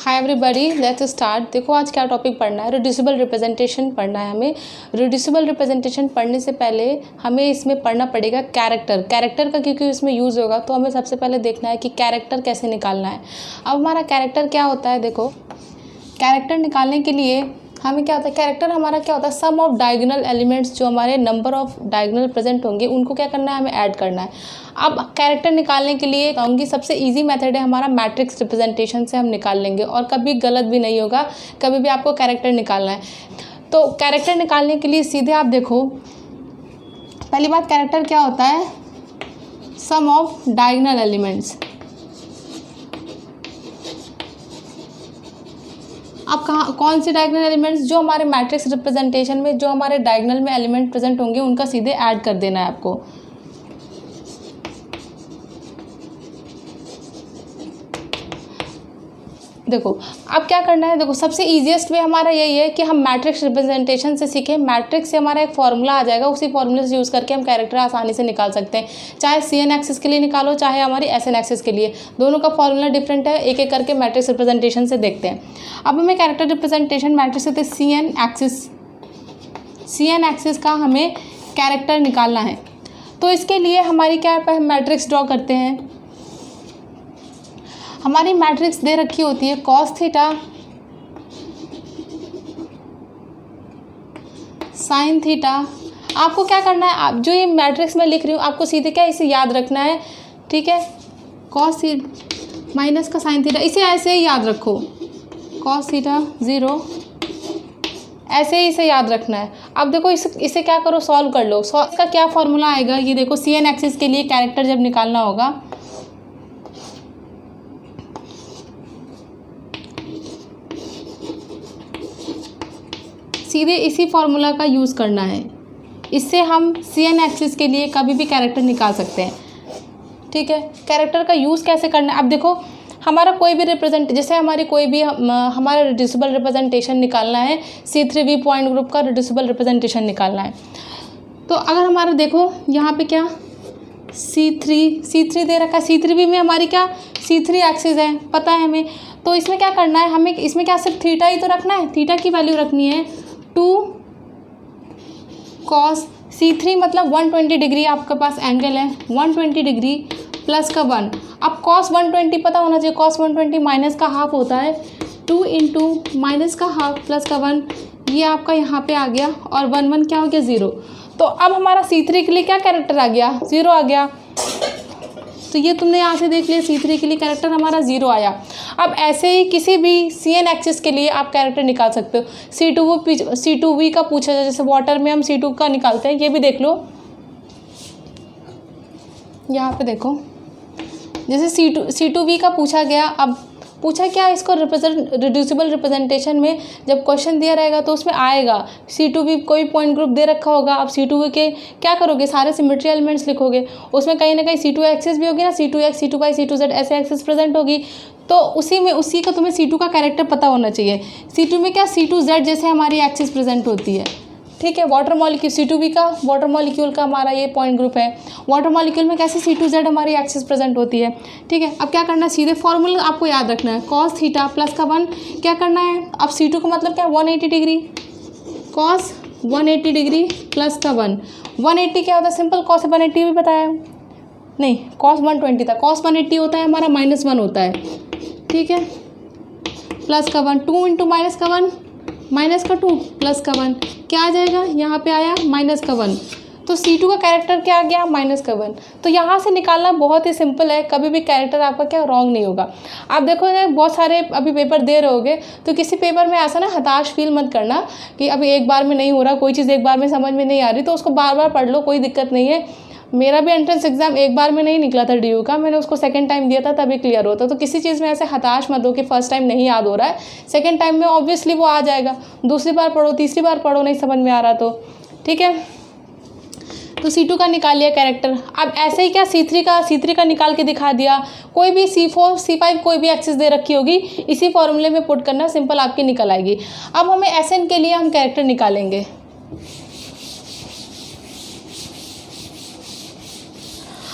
Hi everybody, let's start. देखो आज क्या टॉपिक पढ़ना है, रिड्यूसिबल रिप्रेजेंटेशन पढ़ना है हमें। रिड्यूसिबल रिप्रेजेंटेशन पढ़ने से पहले हमें इसमें पढ़ना पड़ेगा कैरेक्टर का, क्योंकि इसमें यूज़ होगा तो हमें सबसे पहले देखना है कि कैरेक्टर कैसे निकालना है। अब हमारा कैरेक्टर क्या होता है, देखो कैरेक्टर निकालने के लिए हमें क्या होता है, कैरेक्टर हमारा क्या होता है, सम ऑफ डायगोनल एलिमेंट्स, जो हमारे नंबर ऑफ डायगोनल प्रेजेंट होंगे उनको क्या करना है, हमें ऐड करना है। अब कैरेक्टर निकालने के लिए कहूँगी सबसे इजी मेथड है हमारा मैट्रिक्स रिप्रेजेंटेशन से हम निकाल लेंगे, और कभी गलत भी नहीं होगा, कभी भी आपको कैरेक्टर निकालना है। तो कैरेक्टर निकालने के लिए सीधे आप देखो, पहली बात कैरेक्टर क्या होता है, सम ऑफ डायगोनल एलिमेंट्स। अब कौन से डायगोनल एलिमेंट्स, जो हमारे मैट्रिक्स रिप्रेजेंटेशन में जो हमारे डायगोनल में एलिमेंट प्रेजेंट होंगे उनका सीधे ऐड कर देना है आपको। देखो अब क्या करना है, देखो सबसे इजीएस्ट वे हमारा यही है कि हम मैट्रिक्स रिप्रेजेंटेशन से सीखें। मैट्रिक्स से हमारा एक फॉर्मूला आ जाएगा, उसी फॉर्मूले से यूज़ करके हम कैरेक्टर आसानी से निकाल सकते हैं। चाहे CN एक्सिस के लिए निकालो, चाहे हमारी SN एक्सिस के लिए, दोनों का फॉर्मूला डिफरेंट है। एक एक करके मैट्रिक्स रिप्रेजेंटेशन से देखते हैं। अब हमें कैरेक्टर रिप्रेजेंटेशन मैट्रिक्स से CN एक्सिस का हमें कैरेक्टर निकालना है। तो इसके लिए हमारी क्या है, हम मैट्रिक्स ड्रॉ करते हैं। हमारी मैट्रिक्स दे रखी होती है कॉस थीटा साइन थीटा। आपको क्या करना है, आप जो ये मैट्रिक्स में लिख रही हूँ आपको सीधे क्या इसे याद रखना है, ठीक है। कॉस माइनस का साइन थीटा, इसे ऐसे ही याद रखो, कॉस थीटा 0, ऐसे ही इसे याद रखना है। अब देखो इसे क्या करो, सॉल्व कर लो। इसका क्या फॉर्मूला आएगा, ये देखो CN एक्सिस के लिए कैरेक्टर जब निकालना होगा, सीधे इसी फॉर्मूला का यूज़ करना है। इससे हम CN एक्सिस के लिए कभी भी कैरेक्टर निकाल सकते हैं, ठीक है। कैरेक्टर का यूज़ कैसे करना है, अब देखो हमारा कोई भी जैसे हमारा रिड्यूसिबल रिप्रेजेंटेशन निकालना है, C3V पॉइंट ग्रुप का रिड्यूसिबल रिप्रेजेंटेशन निकालना है। तो अगर हमारा देखो यहाँ पे क्या C3 दे रखा है, C3V में हमारी क्या C3 एक्सिस है, पता है हमें। तो इसमें क्या करना है, हमें इसमें क्या सिर्फ थीटा ही तो रखना है, थीटा की वैल्यू रखनी है 2 cos C3 मतलब 120 डिग्री आपके पास एंगल है, 120 डिग्री प्लस का 1। अब cos 120 पता होना चाहिए, cos 120 माइनस का हाफ होता है, 2 इंटू माइनस का हाफ प्लस का 1, ये आपका यहाँ पे आ गया, और 1 क्या हो गया 0। तो अब हमारा C3 के लिए क्या कैरेक्टर आ गया, 0 आ गया। तो ये तुमने यहाँ से देख लिया, C3 के लिए कैरेक्टर हमारा 0 आया। अब ऐसे ही किसी भी CN एक्सिस के लिए आप कैरेक्टर निकाल सकते हो। C2V का पूछा जाए, जैसे वाटर में हम C2 का निकालते हैं, ये भी देख लो। यहाँ पे देखो जैसे C2V का पूछा गया। अब पूछा क्या, इसको रिड्यूसिबल रिप्रेजेंटेशन में जब क्वेश्चन दिया रहेगा तो उसमें आएगा C2V कोई पॉइंट ग्रुप दे रखा होगा। अब C2V के क्या करोगे, सारे सिमेट्री एलिमेंट्स लिखोगे, उसमें कहीं ना कहीं C2 एक्सिस भी होगी ना, C2x C2y C2z ऐसे एक्सिस प्रेजेंट होगी। तो उसी का तुम्हें C2 का कैरेक्टर पता होना चाहिए। C2 में क्या C2z जैसे हमारी एक्सिस प्रेजेंट होती है, ठीक है। वाटर मॉलिक्यूल C2V का वाटर मॉलिक्यूल का हमारा ये पॉइंट ग्रुप है। वाटर मॉलिक्यूल में कैसे C2Z हमारी एक्सिस प्रेजेंट होती है, ठीक है। अब क्या करना है, सीधे फॉर्मूला आपको याद रखना है, cos थीटा प्लस का 1 क्या करना है। अब C2 का मतलब क्या, 180 डिग्री, cos 180 डिग्री प्लस का 1। 180 क्या होता है, सिंपल cos 180 भी बताया नहीं, cos 120 था, cos 180 होता है हमारा -1 होता है, ठीक है, प्लस का 1, 2 इंटू माइनस का 1 माइनस का 2 प्लस का 1 क्या आ जाएगा, यहाँ पे आया माइनस का 1। तो C2 का कैरेक्टर क्या आ गया, माइनस का 1। तो यहाँ से निकालना बहुत ही सिंपल है, कभी भी कैरेक्टर आपका क्या रॉन्ग नहीं होगा। आप देखो ना, बहुत सारे अभी पेपर दे रहे होगे, तो किसी पेपर में ऐसा ना हताश फील मत करना कि अभी एक बार में नहीं हो रहा, कोई चीज़ एक बार में समझ में नहीं आ रही तो उसको बार बार पढ़ लो, कोई दिक्कत नहीं है। मेरा भी एंट्रेंस एग्जाम एक बार में नहीं निकला था DU का, मैंने उसको सेकंड टाइम दिया था तभी क्लियर होता। तो किसी चीज़ में ऐसे हताश मत हो कि फर्स्ट टाइम नहीं याद हो रहा है, सेकंड टाइम में ऑब्वियसली वो आ जाएगा। दूसरी बार पढ़ो, तीसरी बार पढ़ो, नहीं समझ में आ रहा तो, ठीक है। तो C2 का निकाल लिया कैरेक्टर। अब ऐसे ही क्या C3 का निकाल के दिखा दिया। कोई भी C4 C5 कोई भी एक्सिस दे रखी होगी, इसी फॉर्मूले में पुट करना, सिंपल आपकी निकल आएगी। अब हमें SN के लिए हम कैरेक्टर निकालेंगे।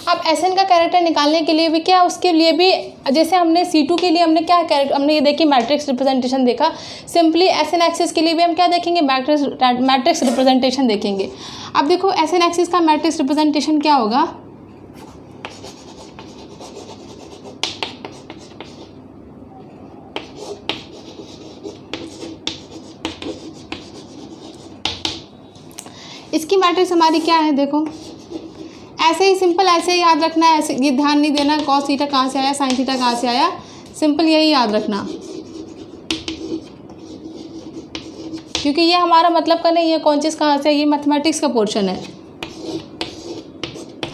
अब Sn का कैरेक्टर निकालने के लिए भी क्या, उसके लिए भी जैसे हमने C2 के लिए हमने क्या कैरेक्टर, हमने ये देखिए मैट्रिक्स रिप्रेजेंटेशन देखा, सिंपली Sn एक्सिस के लिए भी हम क्या देखेंगे, मैट्रिक्स रिप्रेजेंटेशन देखेंगे। अब देखो Sn एक्सिस का मैट्रिक्स रिप्रेजेंटेशन क्या होगा, इसकी मैट्रिक्स हमारी क्या है, देखो ऐसे ही सिंपल ऐसे ही याद रखना है, ऐसे ये ध्यान नहीं देना कॉस थीटा कहाँ से आया, साइन थीटा कहाँ से आया, सिंपल यही याद रखना, क्योंकि ये हमारा मतलब का नहीं है कौन चीज़ कहाँ से, ये मैथमेटिक्स का पोर्शन है,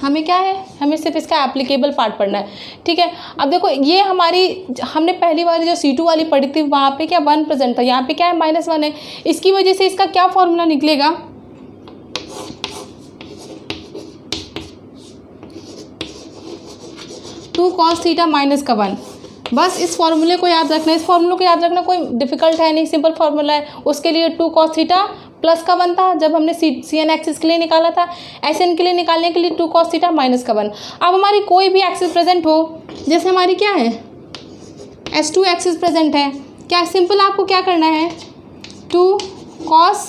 हमें क्या है, हमें सिर्फ इसका एप्लीकेबल पार्ट पढ़ना है, ठीक है। अब देखो ये हमारी, हमने पहली वाली जो C2 वाली पढ़ी थी वहाँ पे क्या 1 प्रेजेंट था, यहाँ पे क्या है -1 है, इसकी वजह से इसका क्या फॉर्मूला निकलेगा, 2 cos थीटा -1। बस इस फॉर्मूले को याद रखना है, इस फॉर्मूले को याद रखना कोई डिफिकल्ट है नहीं, सिंपल फॉर्मूला है। उसके लिए 2 cos थीटा +1 था जब हमने Cn एक्सिस के लिए निकाला था, Sn के लिए निकालने के लिए 2 cos थीटा -1। अब हमारी कोई भी एक्सिस प्रेजेंट हो, जैसे हमारी क्या है S2 एक्सिस प्रेजेंट है, क्या सिंपल आपको क्या करना है, 2 cos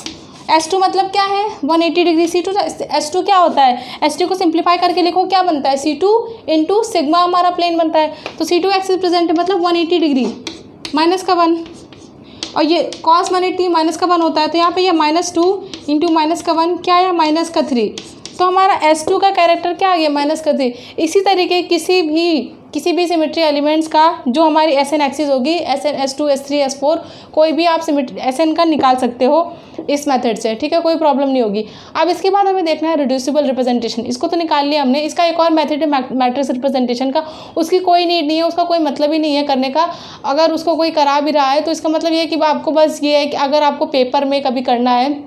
S2 मतलब क्या है 180 डिग्री, C2 S2 क्या होता है, S2 को सिंप्लीफाई करके लिखो क्या बनता है, C2 इंटू सिग्मा हमारा प्लेन बनता है, तो C2 एक्सिस प्रेजेंट है मतलब 180 डिग्री -1, और ये cos 180 -1 होता है, तो यहाँ पे ये -2 इंटू -1 क्या है -3, तो हमारा S2 का कैरेक्टर क्या आ गया -3। इसी तरीके किसी भी सिमेट्री एलिमेंट्स का जो हमारी Sn एक्सिस होगी, Sn S2 S3 S4 कोई भी आप Sn का निकाल सकते हो इस मेथड से, ठीक है, कोई प्रॉब्लम नहीं होगी। अब इसके बाद हमें देखना है रिड्यूसिबल रिप्रेजेंटेशन, इसको तो निकाल लिया हमने, इसका एक और मेथड है मैट्रिक्स रिप्रेजेंटेशन का, उसकी कोई नीड नहीं है, उसका कोई मतलब ही नहीं है करने का, अगर उसको कोई करा भी रहा है तो इसका मतलब ये है कि आपको बस ये है कि अगर आपको पेपर में कभी करना है,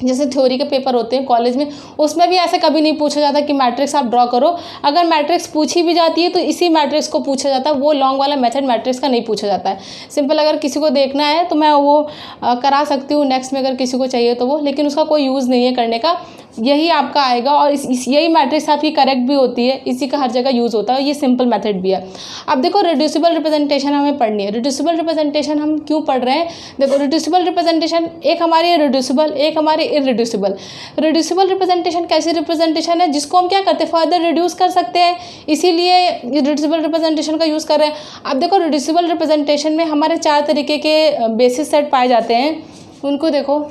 जैसे थ्योरी के पेपर होते हैं कॉलेज में, उसमें भी ऐसे कभी नहीं पूछा जाता कि मैट्रिक्स आप ड्रॉ करो, अगर मैट्रिक्स पूछी भी जाती है तो इसी मैट्रिक्स को पूछा जाता है, वो लॉन्ग वाला मेथड मैट्रिक्स का नहीं पूछा जाता है। सिंपल अगर किसी को देखना है तो मैं वो करा सकती हूँ नेक्स्ट में, अगर किसी को चाहिए तो वो, लेकिन उसका कोई यूज़ नहीं है करने का, यही आपका आएगा और यही मैट्रिक्स आपकी करेक्ट भी होती है, इसी का हर जगह यूज़ होता है, ये सिंपल मेथड भी है। अब देखो रिड्यूसिबल रिप्रेजेंटेशन हमें पढ़नी है, रिड्यूसिबल रिप्रेजेंटेशन हम क्यों पढ़ रहे हैं, देखो रिड्यूसिबल रिप्रेजेंटेशन एक हमारी है रिड्यूसिबल, एक हमारी इररिड्यूसिबल। रिड्यूसिबल रिप्रेजेंटेशन कैसी रिप्रेजेंटेशन है जिसको हम क्या करते हैं फर्दर रिड्यूस कर सकते हैं, इसीलिए रिड्यूसिबल रिप्रेजेंटेशन का यूज़ कर रहे हैं। अब देखो रिड्यूसिबल रिप्रेजेंटेशन में हमारे 4 तरीके के बेसिस सेट पाए जाते हैं, उनको देखो,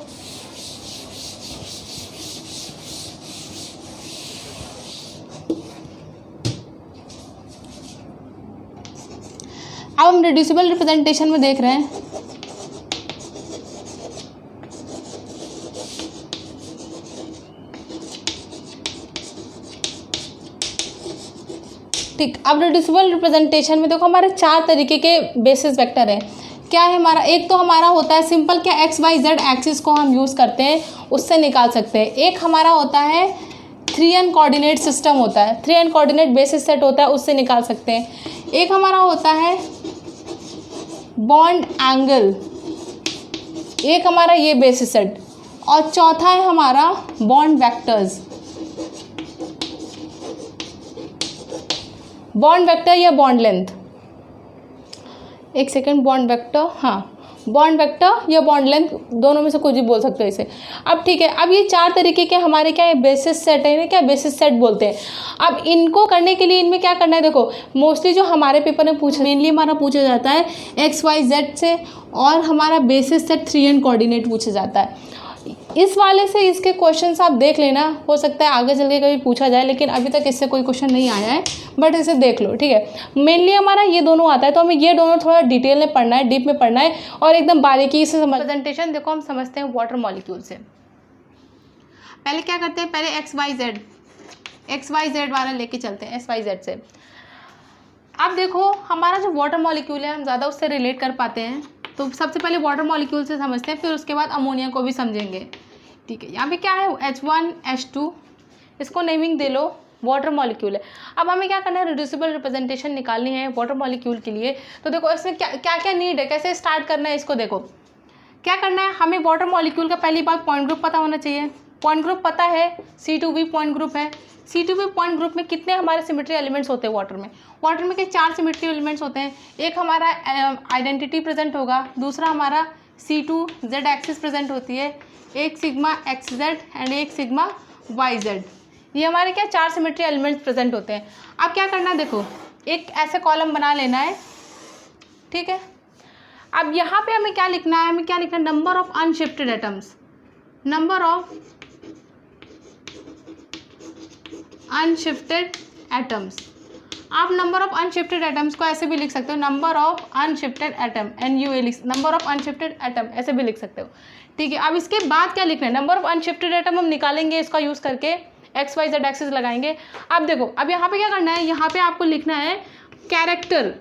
अब हम रिड्यूसिबल रिप्रेजेंटेशन में देख रहे हैं, ठीक। अब रिड्यूसिबल रिप्रेजेंटेशन में देखो हमारे 4 तरीके के बेसिस वेक्टर हैं, क्या है हमारा, एक तो हमारा होता है सिंपल क्या XYZ एक्सिस को हम यूज़ करते हैं उससे निकाल सकते हैं, एक हमारा होता है 3n कोऑर्डिनेट सिस्टम होता है, 3n कोऑर्डिनेट बेसिस सेट होता है उससे निकाल सकते हैं, एक हमारा होता है बॉन्ड एंगल, एक हमारा ये बेसिस सेट, और चौथा है हमारा बॉन्ड वेक्टर्स, बॉन्ड वेक्टर या बॉन्ड लेंथ, एक सेकेंड, बॉन्ड वेक्टर, हाँ बॉन्ड वेक्टर या बॉन्ड लेंथ, दोनों में से कुछ भी बोल सकते हो इसे। अब ठीक है, अब ये 4 तरीके के हमारे क्या है बेसिस सेट है, इन्हें क्या बेसिस सेट बोलते हैं। अब इनको करने के लिए इनमें क्या करना है, देखो मोस्टली जो हमारे पेपर में मेनली हमारा पूछा जाता है XYZ से, और हमारा बेसिस सेट 3n कोऑर्डिनेट पूछा जाता है। इस वाले से इसके क्वेश्चंस आप देख लेना, हो सकता है आगे चल के कभी पूछा जाए, लेकिन अभी तक इससे कोई क्वेश्चन नहीं आया है, बट इसे देख लो, ठीक है। मेनली हमारा ये दोनों आता है, तो हमें ये दोनों थोड़ा डिटेल में पढ़ना है, डीप में पढ़ना है, और एकदम बारीकी से प्रेजेंटेशन देखो हम समझते हैं वाटर मॉलिक्यूल से। पहले क्या करते हैं, पहले XYZ वाला लेके चलते हैं XYZ से। अब देखो हमारा जो वाटर मॉलिक्यूल है हम ज़्यादा उससे रिलेट कर पाते हैं, तो सबसे पहले वाटर मॉलिक्यूल से समझते हैं, फिर उसके बाद अमोनिया को भी समझेंगे, ठीक है। यहाँ पे क्या है H1 H2, इसको नेमिंग दे लो, वाटर मॉलिक्यूल है। अब हमें क्या करना है, रिड्यूसिबल रिप्रेजेंटेशन निकालनी है वाटर मॉलिक्यूल के लिए, तो देखो इसमें क्या क्या नीड है, कैसे स्टार्ट करना है इसको, देखो क्या करना है, हमें वाटर मॉलिक्यूल का पहली बात पॉइंट ग्रुप पता होना चाहिए, पॉइंट ग्रुप पता है C2V पॉइंट ग्रुप है। C2V पॉइंट ग्रुप में कितने हमारे सिमेट्री एलिमेंट्स होते हैं वाटर में? वाटर में के 4 सिमेट्री एलिमेंट्स होते हैं। एक हमारा आइडेंटिटी प्रेजेंट होगा, दूसरा हमारा C2Z एक्सिस प्रेजेंट होती है, एक सिग्मा XZ एंड एक सिग्मा YZ। ये हमारे क्या 4 सिमेट्री एलिमेंट्स प्रेजेंट होते हैं। अब क्या करना है, देखो एक ऐसे कॉलम बना लेना है, ठीक है। अब यहाँ पे हमें क्या लिखना है, number of unshifted atoms, number of unshifted atoms. आप नंबर ऑफ अनशिफ्टेड एटम्स को ऐसे भी लिख सकते हो, number of unshifted atom, number of unshifted atom ऐसे भी लिख सकते हो, ठीक है। अब इसके बाद क्या लिखना है, नंबर ऑफ अनशिफ्टेड एटम हम निकालेंगे इसका यूज़ करके, XYZ एक्सिस लगाएंगे। अब देखो, अब यहाँ पे क्या करना है, यहाँ पे आपको लिखना है कैरेक्टर,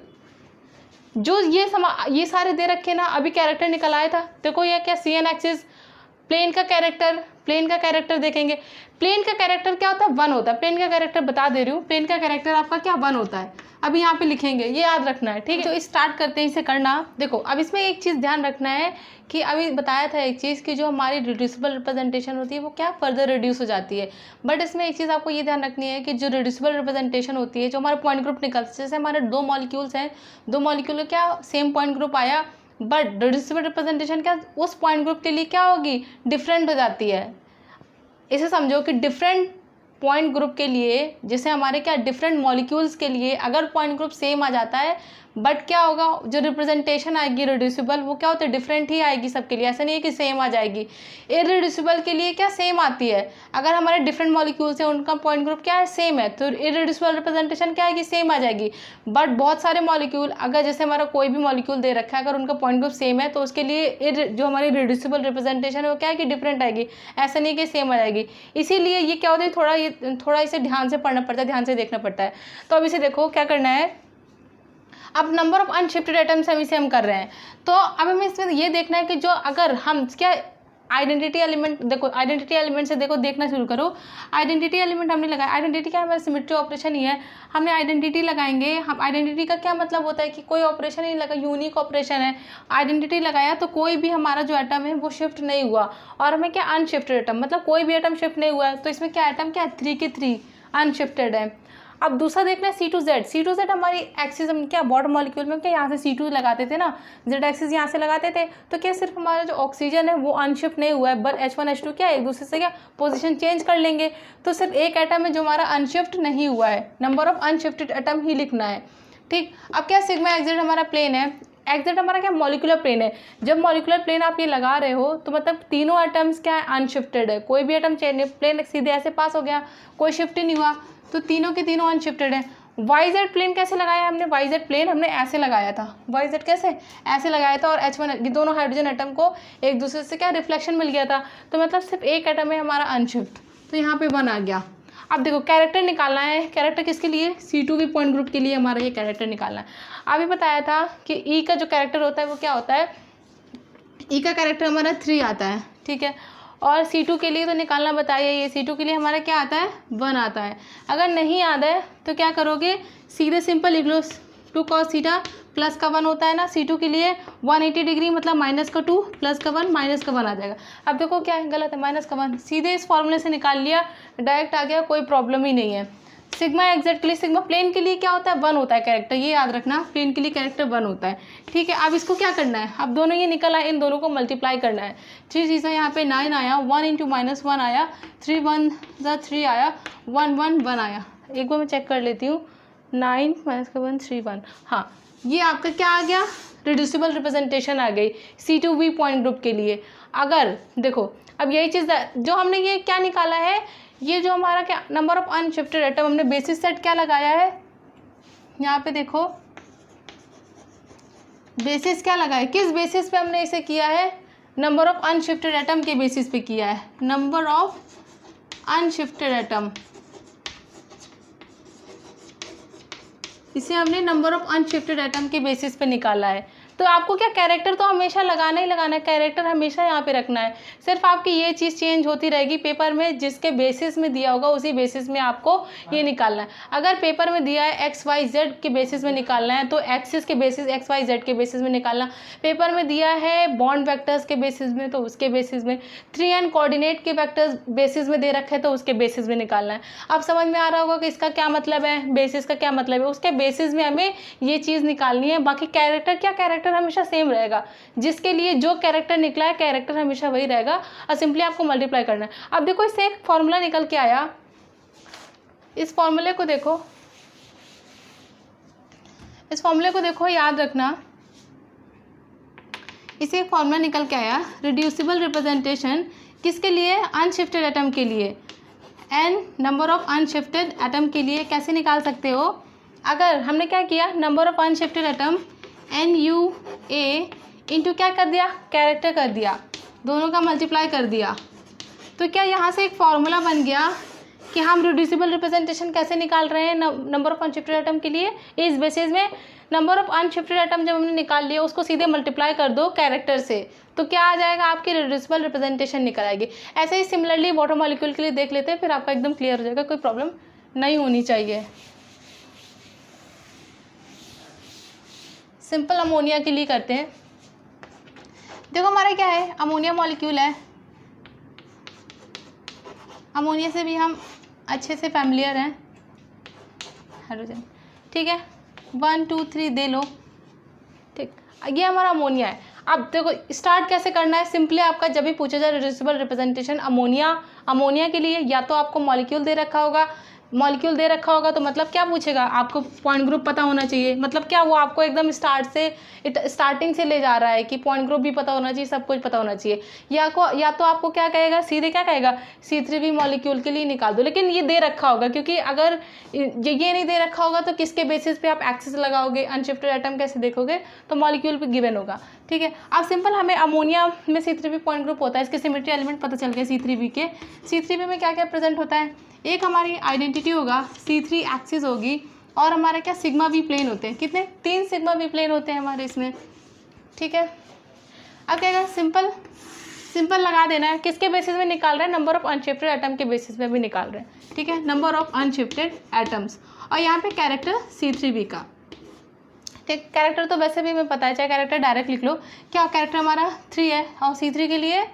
जो ये सारे दे रखे ना, अभी कैरेक्टर निकल आया था, देखो ये क्या CN एक्सिस, प्लेन का कैरेक्टर देखेंगे। प्लेन का कैरेक्टर क्या होता है, 1 होता है। प्लेन का कैरेक्टर बता दे रही हूँ, प्लेन का कैरेक्टर आपका क्या 1 होता है। अभी यहाँ पे लिखेंगे, ये याद रखना है, ठीक है। तो स्टार्ट करते हैं इसे करना। देखो अब इसमें एक चीज़ ध्यान रखना है कि अभी बताया था एक चीज़ कि जो हमारी रिड्यूसिबल रिप्रेजेंटेशन होती है वो क्या फर्दर रिड्यूस हो जाती है। बट इसमें एक चीज़ आपको ये ध्यान रखनी है कि जो रिड्यूसिबल रिप्रेजेंटेशन होती है, जो हमारे पॉइंट ग्रुप निकलते हैं, जैसे हमारे 2 मॉलिक्यूल्स हैं, 2 मॉलिक्यूल क्या सेम पॉइंट ग्रुप आया, बट रिड्यूसिबल रिप्रेजेंटेशन क्या उस पॉइंट ग्रुप के लिए क्या होगी, डिफरेंट हो जाती है। इसे समझो कि डिफरेंट पॉइंट ग्रुप के लिए, जैसे हमारे क्या डिफरेंट मॉलिक्यूल्स के लिए अगर पॉइंट ग्रुप सेम आ जाता है, बट क्या होगा, जो रिप्रेजेंटेशन आएगी रिड्यूसिबल वो क्या होता है, डिफरेंट ही आएगी सबके लिए, ऐसा नहीं है कि सेम आ जाएगी। इररिड्यूसिबल के लिए क्या सेम आती है, अगर हमारे डिफरेंट मॉलिक्यूल्स हैं उनका पॉइंट ग्रुप क्या है, सेम है, तो इररिड्यूसिबल रिप्रेजेंटेशन क्या आएगी, सेम आ जाएगी। बट बहुत सारे मॉलिक्यूल, अगर जैसे हमारा कोई भी मॉलिक्यूल दे रखा है, अगर उनका पॉइंट ग्रुप सेम है तो उसके लिए जो हमारी रिड्यूसिबल रिप्रेजेंटेशन है वो क्या है कि डिफरेंट आएगी, ऐसा नहीं कि सेम आ जाएगी। इसीलिए ये क्या होता है, थोड़ा इसे ध्यान से पढ़ना पड़ता है, ध्यान से देखना पड़ता है। तो अब इसे देखो क्या करना है, अब नंबर ऑफ अनशिफ्टेड एटम्स हम कर रहे हैं, तो अब हमें इसमें ये देखना है कि जो अगर हम क्या आइडेंटिटी एलिमेंट, देखो आइडेंटिटी एलिमेंट से देखो देखना शुरू करो। आइडेंटिटी एलिमेंट हमने लगाया, आइडेंटिटी क्या है, हमारा सिमेट्री ऑपरेशन ही है, हमने आइडेंटिटी लगाएंगे। हम आइडेंटिटी का क्या मतलब होता है कि कोई ऑपरेशन नहीं लगा, यूनिक ऑपरेशन है। आइडेंटिटी लगाया तो कोई भी हमारा जो एटम है वो शिफ्ट नहीं हुआ, और हमें क्या अनशिफ्टेड एटम, मतलब कोई भी एटम शिफ्ट नहीं हुआ है, तो इसमें क्या एटम क्या है, 3 के 3 अनशिफ्टेड है। अब दूसरा देखना है C2Z हमारी एक्सिस, हम क्या बॉटम मॉलिक्यूल में क्या यहाँ से C2 लगाते थे ना, Z एक्सिस यहाँ से लगाते थे, तो क्या सिर्फ हमारा जो ऑक्सीजन है वो अनशिफ्ट नहीं हुआ है, बट H1 H2 क्या एक दूसरे से क्या पोजीशन चेंज कर लेंगे, तो सिर्फ एक एटम है जो हमारा अनशिफ्ट नहीं हुआ है, नंबर ऑफ अनशिफ्टेड एटम ही लिखना है, ठीक। अब क्या सिग्मा XZ हमारा प्लेन है, XZ हमारा क्या मॉलिकुलर प्लेन है। जब मॉलिकुलर प्लेन आप ये लगा रहे हो तो मतलब तीनों एटम्स क्या है, अनशिफ्टेड है, कोई भी एटम चेंज नहीं, प्लेन सीधे ऐसे पास हो गया, कोई शिफ्ट ही नहीं हुआ, तो तीनों के तीनों अनशिफ्टेड है। YZ प्लेन कैसे लगाया हमने, YZ प्लेन हमने ऐसे लगाया था, YZ कैसे ऐसे लगाया था, और H1 ये दोनों हाइड्रोजन एटम को एक दूसरे से क्या रिफ्लेक्शन मिल गया था, तो मतलब सिर्फ एक एटम है हमारा अनशिफ्ट, तो यहाँ पे 1 आ गया। अब देखो कैरेक्टर निकालना है, कैरेक्टर किसके लिए, C2V पॉइंट ग्रुप के लिए हमारा ये कैरेक्टर निकालना है। अभी बताया था कि E का जो कैरेक्टर होता है वो क्या होता है, E का कैरेक्टर हमारा 3 आता है, ठीक है, और C2 के लिए तो निकालना बताइए, ये C2 के लिए हमारा क्या आता है, 1 आता है। अगर नहीं आता है तो क्या करोगे, सीधे सिंपल लिख लो 2 cos थीटा प्लस का 1 होता है ना C2 के लिए 180 डिग्री, मतलब माइनस का 2 प्लस का 1 माइनस का 1 आ जाएगा। अब देखो क्या है, गलत है, माइनस का 1 सीधे इस फॉर्मूले से निकाल लिया, डायरेक्ट आ गया, कोई प्रॉब्लम ही नहीं है। सिग्मा XZ के लिए, सिग्मा प्लेन के लिए क्या होता है, 1 होता है कैरेक्टर, ये याद रखना, प्लेन के लिए कैरेक्टर 1 होता है, ठीक है। अब इसको क्या करना है, अब दोनों ये निकल आए, इन दोनों को मल्टीप्लाई करना है। 3 चीज़ें यहाँ पे 9 आया, 1 × -1 आया, 3 1 3 आया, 1 1 1 आया। एक बार मैं चेक कर लेती हूँ, 9 -1 3 1, हाँ ये आपका क्या आ गया, रिड्यूसिबल रिप्रेजेंटेशन आ गई C2V पॉइंट ग्रुप के लिए। अगर देखो अब यही चीज़ जो हमने ये क्या निकाला है, ये जो हमारा क्या नंबर ऑफ अनशिफ्टेड एटम, हमने बेसिस सेट क्या लगाया है, यहाँ पे देखो बेसिस क्या लगाया, किस बेसिस पे हमने इसे किया है, नंबर ऑफ अनशिफ्टेड एटम के बेसिस पे किया है, नंबर ऑफ अनशिफ्टेड एटम, इसे हमने नंबर ऑफ अनशिफ्टेड एटम के बेसिस पे निकाला है, तो आपको क्या कैरेक्टर तो हमेशा लगाना ही लगाना है, कैरेक्टर हमेशा यहाँ पे रखना है। सिर्फ आपकी ये चीज़ चेंज होती रहेगी पेपर में, जिसके बेसिस में दिया होगा उसी बेसिस में आपको ये निकालना है। अगर पेपर में दिया है XYZ के बेसिस में निकालना है तो एक्सिस के बेसिस XYZ के बेसिस में निकालना। पेपर में दिया है बॉन्ड वेक्टर्स के बेसिस में तो उसके बेसिस में, 3n कोऑर्डिनेट के वेक्टर्स बेसिस में दे रखे हैं तो उसके बेसिस में निकालना है। अब समझ में आ रहा होगा कि इसका क्या मतलब है, बेसिस का क्या मतलब है। उसके बेसिस में हमें ये चीज़ निकालनी है। बाकी कैरेक्टर क्या, कैरेक्टर हमेशा सेम रहेगा, जिसके लिए जो कैरेक्टर निकला है कैरेक्टर हमेशा वही रहेगा और सिंपली आपको मल्टीप्लाई करना है। अब देखो इससे एक फॉर्मूला निकल के आया, इस फॉर्मूले को देखो, इस फॉर्मूले को देखो, याद रखना। इसे एक फॉर्मूला निकल के आया, रिड्यूसिबल रिप्रेजेंटेशन किसके लिए, अनशिफ्टेड एटम के लिए, n number of unshifted atom के लिए कैसे निकाल सकते हो। अगर हमने क्या किया, number of unshifted atom NUA into क्या कर दिया, कैरेक्टर कर दिया, दोनों का मल्टीप्लाई कर दिया, तो क्या यहाँ से एक फॉर्मूला बन गया कि हम रिड्यूसिबल रिप्रेजेंटेशन कैसे निकाल रहे हैं नंबर ऑफ अनशिफ्टेड एटम के लिए। इस बेसिस में नंबर ऑफ अनशिफ्टेड एटम जब हमने निकाल लिया उसको सीधे मल्टीप्लाई कर दो कैरेक्टर से, तो क्या आ जाएगा, आपकी रिड्यूसिबल रिप्रेजेंटेशन निकल आएगी। ऐसे ही सिमिलरली वाटर मॉलिक्यूल के लिए देख लेते हैं, फिर आपका एकदम क्लियर हो जाएगा, कोई प्रॉब्लम नहीं होनी चाहिए। सिंपल अमोनिया के लिए करते हैं। देखो हमारा क्या है, अमोनिया मॉलिक्यूल है, अमोनिया से भी हम अच्छे से फैमिलियर हैं, हाइड्रोजन, ठीक है, 1 2 3 दे लो, ठीक, ये हमारा अमोनिया है। अब देखो स्टार्ट कैसे करना है, सिंपली आपका जब भी पूछा जाए रिड्यूसिबल रिप्रेजेंटेशन अमोनिया के लिए, या तो आपको मॉलिक्यूल दे रखा होगा, मॉलिक्यूल दे रखा होगा तो मतलब क्या पूछेगा, आपको पॉइंट ग्रुप पता होना चाहिए, मतलब क्या वो आपको एकदम स्टार्टिंग से ले जा रहा है कि पॉइंट ग्रुप भी पता होना चाहिए, सब कुछ पता होना चाहिए। या तो आपको क्या कहेगा, सीधे क्या कहेगा, C3B मॉलिक्यूल के लिए निकाल दो, लेकिन ये दे रखा होगा, क्योंकि अगर ये नहीं दे रखा होगा तो किसके बेसिस पे आप एक्सेस लगाओगे, अनशिफ्टेड एटम कैसे देखोगे, तो मॉलिक्यूल पे गिवन होगा, ठीक है। अब सिंपल हमें अमोनिया में C3B पॉइंट ग्रुप होता है, इसके सिमेट्री एलिमेंट पता चल गया C3B के। C3B में क्या क्या प्रेजेंट होता है, एक हमारी आइडेंटिटी होगा, C3 एक्सिस होगी, और हमारा क्या सिग्मा बी प्लेन होते हैं, कितने, 3 सिग्मा बी प्लेन होते हैं हमारे इसमें, ठीक है। अब क्या करें, सिंपल लगा देना है, किसके बेसिस में निकाल रहे हैं, नंबर ऑफ अनशिफ्टेड एटम के बेसिस में भी निकाल रहे हैं, ठीक है, नंबर ऑफ अनशिफ्टेड एटम्स, और यहाँ पे कैरेक्टर C3B का, ठीक। कैरेक्टर तो वैसे भी हमें पता है, चाहे कैरेक्टर डायरेक्ट लिख लो, क्या कैरेक्टर हमारा 3 है, और C3 के लिए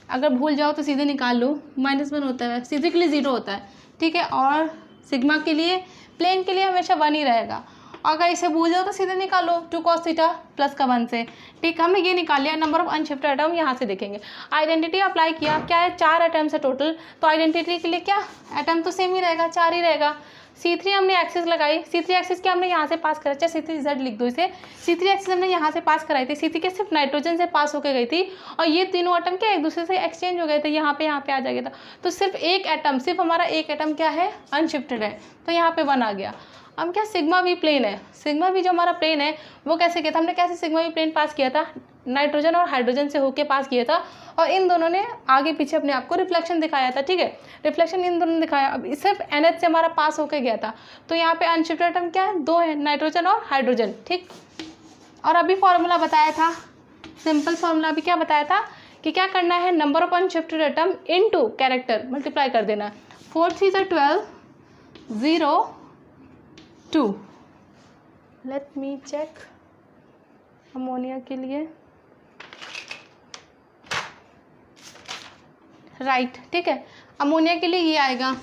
अगर भूल जाओ तो सीधे निकाल लो, -1 होता है, C3 के लिए 0 होता है, ठीक है, और सिग्मा के लिए, प्लेन के लिए हमेशा 1 ही रहेगा, अगर इसे भूल जाओ तो सीधे निकालो 2 cos थीटा प्लस का 1 से, ठीक। हमने ये निकाल लिया, नंबर ऑफ अनशिफ्टेड एटम यहाँ से देखेंगे, आइडेंटिटी अप्लाई किया, क्या है, 4 एटम्स है टोटल, तो आइडेंटिटी के लिए क्या, एटम तो सेम ही रहेगा, 4 ही रहेगा। C3 हमने एक्सिस लगाई, C3 एक्सिस क्या हमने यहाँ से पास करा, चाहे C3Z लिख दो इसे, C3 एक्सिस हमने यहाँ से पास कराई थी, C3 के सिर्फ नाइट्रोजन से पास होकर गई थी, और ये तीनों एटम क्या एक दूसरे से एक्सचेंज हो गए थे, यहाँ पे आ जाएगा था, तो सिर्फ एक एटम, सिर्फ हमारा एक एटम क्या है, अनशिफ्टेड है, तो यहाँ पे 1 आ गया। अब क्या, सिग्मा बी प्लेन है, सिग्मा बी जो हमारा प्लेन है वो कैसे किया था, हमने कैसे सिग्मा बी प्लेन पास किया था, नाइट्रोजन और हाइड्रोजन से होके पास किया था, और इन दोनों ने आगे पीछे अपने आप को रिफ्लेक्शन दिखाया था, ठीक है, रिफ्लेक्शन इन दोनों ने दिखाया। अब सिर्फ NH से हमारा पास होके गया था, तो यहाँ पे अनशिफ्टेड एटम क्या है, 2 है, नाइट्रोजन और हाइड्रोजन, ठीक। और अभी फॉर्मूला बताया था, सिंपल फॉर्मूला अभी क्या बताया था कि क्या करना है, number of unshifted atom into character multiply कर देना, 4 3 12 0 2। लेट मी चेक अमोनिया के लिए, राइट, ठीक है, अमोनिया के लिए ये आएगा।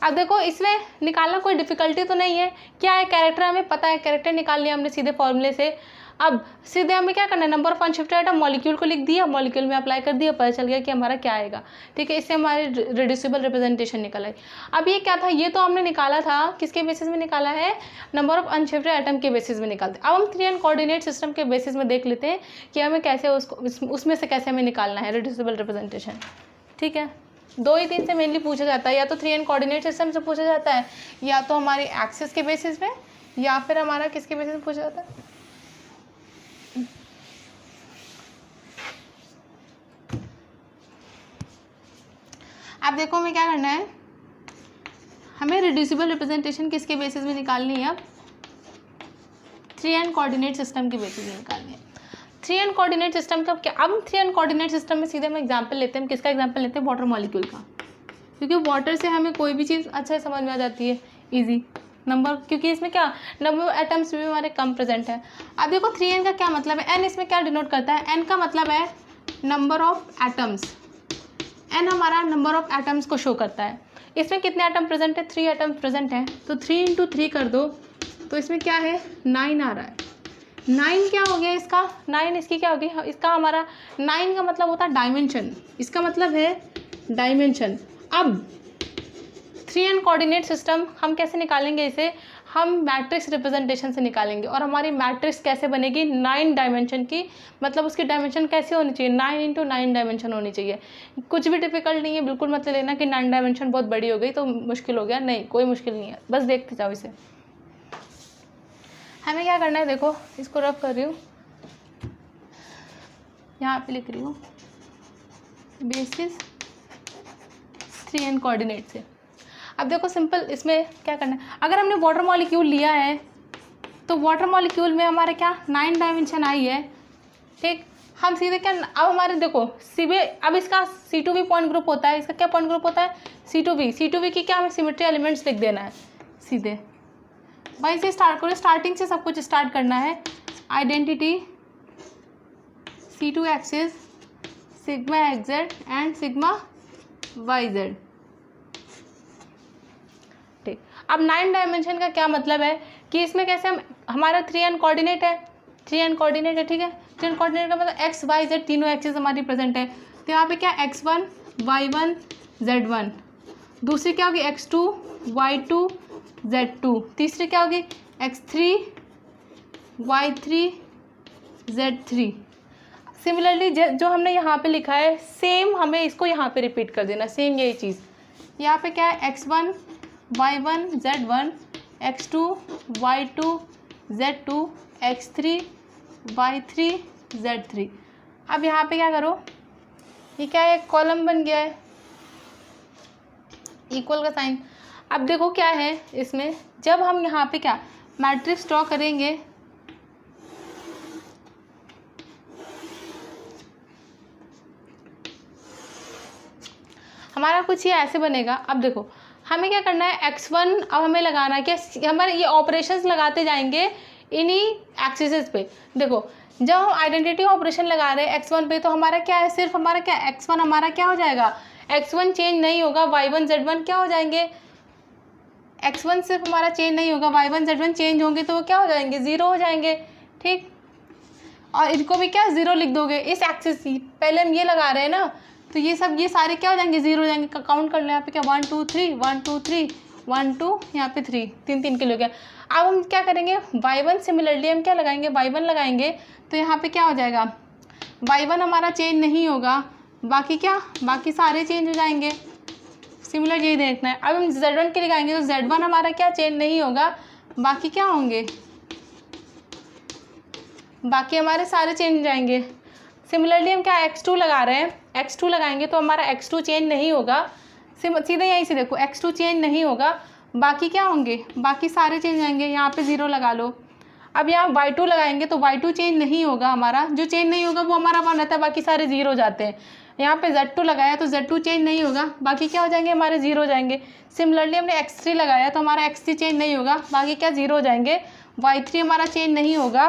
अब देखो इसमें निकालना कोई डिफिकल्टी तो नहीं है, क्या है, कैरेक्टर हमें पता है, कैरेक्टर निकाल लिया हमने सीधे फॉर्मूले से। अब सीधे हमें क्या करना है, number of unshifted atom molecule को लिख दिया, मॉलिक्यूल में अप्लाई कर दिया, पता चल गया कि हमारा क्या आएगा, ठीक है, इससे हमारी रिड्यूसिबल रिप्रेजेंटेशन निकल आई। अब ये क्या था, ये तो हमने निकाला था, किसके बेसिस में निकाला है, नंबर ऑफ अनशिफ्टेड एटम के बेसिस में निकालते हैं। अब हम 3n कोऑर्डिनेट सिस्टम के बेसिस में देख लेते हैं कि हमें कैसे उसमें से कैसे हमें निकालना है रिड्यूसिबल रिप्रेजेंटेशन, ठीक है। 2 ही 3 से मेनली पूछा जाता है, या तो 3n कोऑर्डिनेट सिस्टम से पूछा जाता है, या तो हमारी एक्सिस के बेसिस में, या फिर हमारा किसके बेसिस में पूछा जाता है। अब देखो हमें क्या करना है, हमें रिड्यूसिबल रिप्रेजेंटेशन किसके बेसिस में निकालनी है, अब 3 एन कोऑर्डिनेट सिस्टम की बेसिस निकालनी है। 3 एन कोऑर्डिनेट सिस्टम का क्या, अब 3 एन कोऑर्डिनेट सिस्टम में सीधे हम एग्जांपल लेते हैं। हम किसका एग्जांपल लेते हैं? वाटर मॉलिक्यूल का, क्योंकि वाटर से हमें कोई भी चीज़ अच्छा समझ में आ जाती है इजी नंबर, क्योंकि इसमें क्या नंबर ऑफ एटम्स भी हमारे कम प्रेजेंट है। अब देखो 3n का क्या मतलब है, n इसमें क्या डिनोट करता है? n का मतलब है नंबर ऑफ एटम्स, n हमारा नंबर ऑफ एटम्स को शो करता है। इसमें कितने एटम प्रेजेंट है? 3 एटम्स प्रेजेंट है, तो 3 × 3 कर दो तो इसमें क्या है 9 आ रहा है। 9 क्या हो गया इसका? 9 इसकी क्या होगी? इसका हमारा 9 का मतलब होता है डायमेंशन, इसका मतलब है डायमेंशन। अब 3n कोऑर्डिनेट सिस्टम हम कैसे निकालेंगे इसे? हम मैट्रिक्स रिप्रेजेंटेशन से निकालेंगे। और हमारी मैट्रिक्स कैसे बनेगी? 9 डायमेंशन की, मतलब उसकी डायमेंशन कैसी होनी चाहिए? 9 × 9 डायमेंशन होनी चाहिए। कुछ भी डिफिकल्ट नहीं है, बिल्कुल मत लेना कि 9 डायमेंशन बहुत बड़ी हो गई तो मुश्किल हो गया, नहीं कोई मुश्किल नहीं है, बस देखते जाओ इसे। हमें क्या करना है, देखो इसको रफ कर रही हूँ, यहाँ पे लिख रही हूँ बेसिस 3n कोऑर्डिनेट से। अब देखो सिंपल इसमें क्या करना है, अगर हमने वाटर मॉलिक्यूल लिया है तो वाटर मॉलिक्यूल में हमारा क्या 9 डायमेंशन आई है, ठीक। हम सीधे क्या, अब हमारे देखो सीधे, अब इसका C2V पॉइंट ग्रुप होता है, इसका क्या पॉइंट ग्रुप होता है? C2V की क्या हमें सिमेट्री एलिमेंट्स लिख देना है सीधे। भाई से स्टार्ट करो, स्टार्टिंग से सब कुछ स्टार्ट करना है। Identity C2 axis sigma XZ and sigma YZ, ठीक। अब 9 डायमेंशन का क्या मतलब है कि इसमें कैसे हमारा 3n कोऑर्डिनेट है, 3n कोऑर्डिनेट है, ठीक है। 3n कोऑर्डिनेट का मतलब x y z तीनों एक्सिस हमारी प्रेजेंट है, तो यहाँ पे क्या x1 y1 z1, दूसरी क्या होगी x2 y2 z2, तीसरी क्या होगी x3 y3 z3। सिमिलरली जो हमने यहाँ पे लिखा है सेम हमें इसको यहाँ पे रिपीट कर देना, सेम यही चीज़। यहाँ पे क्या है x1 y1 z1, x2 y2 z2, x3 y3 z3। अब यहाँ पे क्या करो, ये क्या है, कॉलम बन गया है, इक्वल का साइन। अब देखो क्या है इसमें, जब हम यहाँ पे क्या मैट्रिक्स ड्रॉ करेंगे, हमारा कुछ ये ऐसे बनेगा। अब देखो हमें क्या करना है, x1 अब हमें लगाना है कि हमारे ये ऑपरेशंस लगाते जाएंगे इन्हीं एक्सिस पे। देखो जब हम आइडेंटिटी ऑपरेशन लगा रहे हैं x1 पे, तो हमारा क्या है, सिर्फ हमारा क्या x1 हमारा क्या हो जाएगा, x1 चेंज नहीं होगा, y1 z1 क्या हो जाएंगे, x1 सिर्फ हमारा चेंज नहीं होगा, y1 z1 चेंज होंगे तो वो क्या हो जाएंगे, 0 हो जाएंगे, ठीक। और इनको भी क्या 0 लिख दोगे इस एक्सिस, पहले हम ये लगा रहे हैं ना, तो ये सब ये सारे क्या हो जाएंगे, 0 हो जाएंगे। काउंट कर लो यहाँ पे क्या 1 2 3 1 2 3 1 2, यहाँ पे 3 3 3 के हो गया। अब हम क्या करेंगे, y1 सिमिलरली हम क्या लगाएंगे, y1 लगाएंगे, तो यहाँ पे क्या हो जाएगा, y1 हमारा चेंज नहीं होगा, बाकी क्या, बाकी सारे चेंज हो जाएंगे। सिमिलर यही देखना है। अब हम z1 के लगाएंगे तो z1 हमारा क्या चेंज नहीं होगा, बाकी क्या होंगे, बाकी हमारे सारे चेंज हो जाएंगे। सिमिलरली हम क्या x2 लगा रहे हैं, x2 लगाएंगे तो हमारा x2 चेंज नहीं होगा, सीधे यहीं से देखो x2 चेंज नहीं होगा, बाकी क्या होंगे, बाकी सारे चेंज आएंगे। यहाँ पे 0 लगा लो। अब यहाँ y2 लगाएंगे तो y2 चेंज नहीं होगा, हमारा जो चेंज नहीं होगा वो हमारा 1 रहता है, बाकी सारे 0 हो जाते हैं। यहाँ पे z2 लगाया तो z2 चेंज नहीं होगा, बाकी क्या हो जाएंगे, हमारे 0 हो जाएंगे। सिमिलरली हमने x3 लगाया तो हमारा x3 चेंज नहीं होगा, बाकी क्या 0 हो जाएंगे। y3 हमारा चेंज नहीं होगा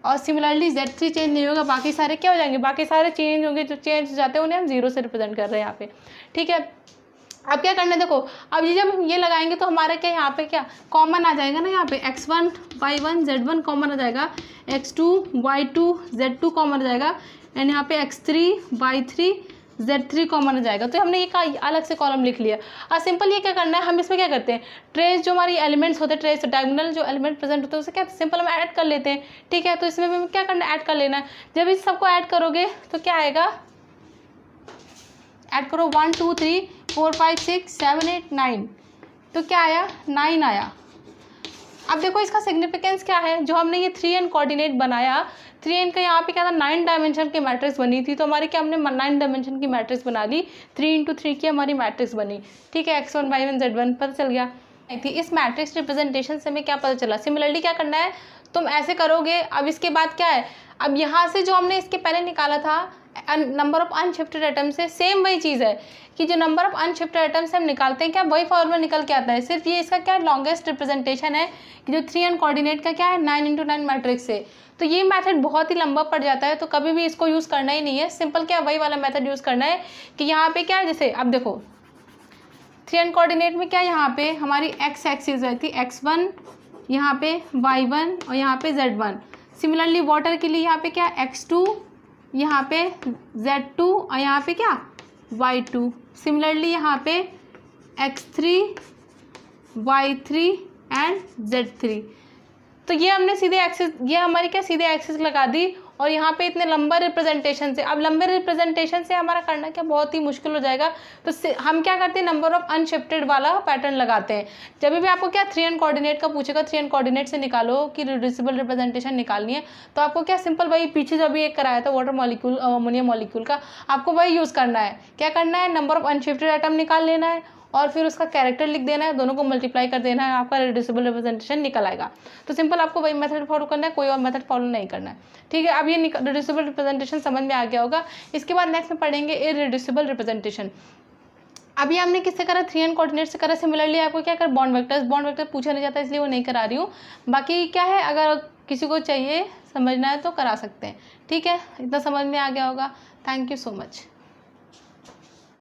और सिमिलरली z3 चेंज नहीं होगा, बाकी सारे क्या हो जाएंगे, बाकी सारे चेंज होंगे, जो चेंज हो जाते हैं उन्हें हम 0 से रिप्रेजेंट कर रहे हैं यहाँ पे, ठीक है। अब क्या करना है, देखो अब ये जब हम ये लगाएंगे तो हमारा क्या यहाँ पे क्या कॉमन आ जाएगा ना, यहाँ पे x1 y1 z1 कॉमन आ जाएगा, x2 y2 z2 कॉमन आ जाएगा, एंड यहाँ पे x3 y3 z3 कॉमन आ जाएगा। तो हमने ये अलग से कॉलम लिख लिया। और सिंपल ये क्या करना है, हम इसमें क्या करते हैं, ट्रेस जो हमारी एलिमेंट्स होते हैं, ट्रेस डायगोनल जो एलिमेंट प्रेजेंट होते हैं उसे क्या सिंपल हम ऐड कर लेते हैं, ठीक है। तो इसमें भी क्या करना है, ऐड कर लेना है। जब इस सबको ऐड करोगे तो क्या आएगा, ऐड करो 1 2 3 4 5 6 7 8 9, तो क्या आया 9 आया। अब देखो इसका सिग्निफिकेंस क्या है, जो हमने ये 3n कोऑर्डिनेट बनाया, 3n का यहाँ पे क्या था 9 डायमेंशन की मैट्रिक्स बनी थी, तो हमारी क्या हमने 9 डायमेंशन की मैट्रिक्स बना ली, 3 × 3 की हमारी मैट्रिक्स बनी, ठीक है। x1 y1 z1 पता चल गया थी। इस मैट्रिक्स रिप्रेजेंटेशन से हमें क्या पता चला, सिमिलरली क्या करना है, तुम ऐसे करोगे। अब इसके बाद क्या है, अब यहाँ से जो हमने इसके पहले निकाला था नंबर ऑफ अनशिफ्टेड एटम से, सेम वही चीज़ है कि जो नंबर ऑफ अनशिफ्टेड एटम से हम निकालते हैं क्या वही फॉर्मूला निकल के आता है। सिर्फ ये इसका क्या लॉन्गेस्ट रिप्रेजेंटेशन है कि जो 3n कोऑर्डिनेट का क्या है 9x9 मैट्रिक्स से। तो ये मेथड बहुत ही लंबा पड़ जाता है, तो कभी भी इसको यूज़ करना ही नहीं है। सिंपल क्या वही वाला मेथड यूज़ करना है कि यहाँ पे क्या है, जैसे अब देखो 3n कोऑर्डिनेट में क्या यहाँ पे हमारी x एक्सिस रहती है x1, यहाँ पे y1 और यहाँ पे z1। सिमिलरली वाटर के लिए यहाँ पे क्या x2, यहाँ पे z2 और यहाँ पे क्या y2। सिमिलरली यहाँ पे x3, y3 एंड z3। तो ये हमने सीधे एक्सिस, ये हमारी क्या सीधे एक्सिस लगा दी और यहाँ पे इतने लंबा रिप्रेजेंटेशन से, अब लंबे रिप्रेजेंटेशन से हमारा करना क्या बहुत ही मुश्किल हो जाएगा। तो हम क्या करते हैं नंबर ऑफ अनशिफ्टेड वाला पैटर्न लगाते हैं। जब भी आपको क्या 3n कोऑर्डिनेट का पूछेगा, 3n कोऑर्डिनेट से निकालो कि रिड्यूसिबल रिप्रेजेंटेशन निकालनी है, तो आपको क्या सिंपल वही पीछे जब भी एक कराया था वाटर मॉलिक्यूल अमोनिया मॉलिक्यूल का, आपको वही यूज़ करना है। क्या करना है, नंबर ऑफ अनशिफ्टेड एटम निकाल लेना है और फिर उसका कैरेक्टर लिख देना है, दोनों को मल्टीप्लाई कर देना है, आपका रिड्यूसिबल रिप्रेजेंटेशन निकल आएगा। तो सिंपल आपको वही मेथड फॉलो करना है, कोई और मेथड फॉलो नहीं करना है। ठीक है, अब ये रिड्यूसिबल रिप्रेजेंटेशन समझ में आ गया होगा। इसके बाद नेक्स्ट में पढ़ेंगे इररिड्यूसिबल रिप्रेजेंटेशन। अभी हमने किससे करा, 3n कोऑर्डिनेट से करा। सिमिलरली आपको क्या कर बॉन्ड वेक्टर पूछा नहीं जाता इसलिए वो नहीं करा रही हूँ। बाकी क्या है, अगर किसी को चाहिए समझना है तो करा सकते हैं। ठीक है, इतना समझ में आ गया होगा। Thank you so much.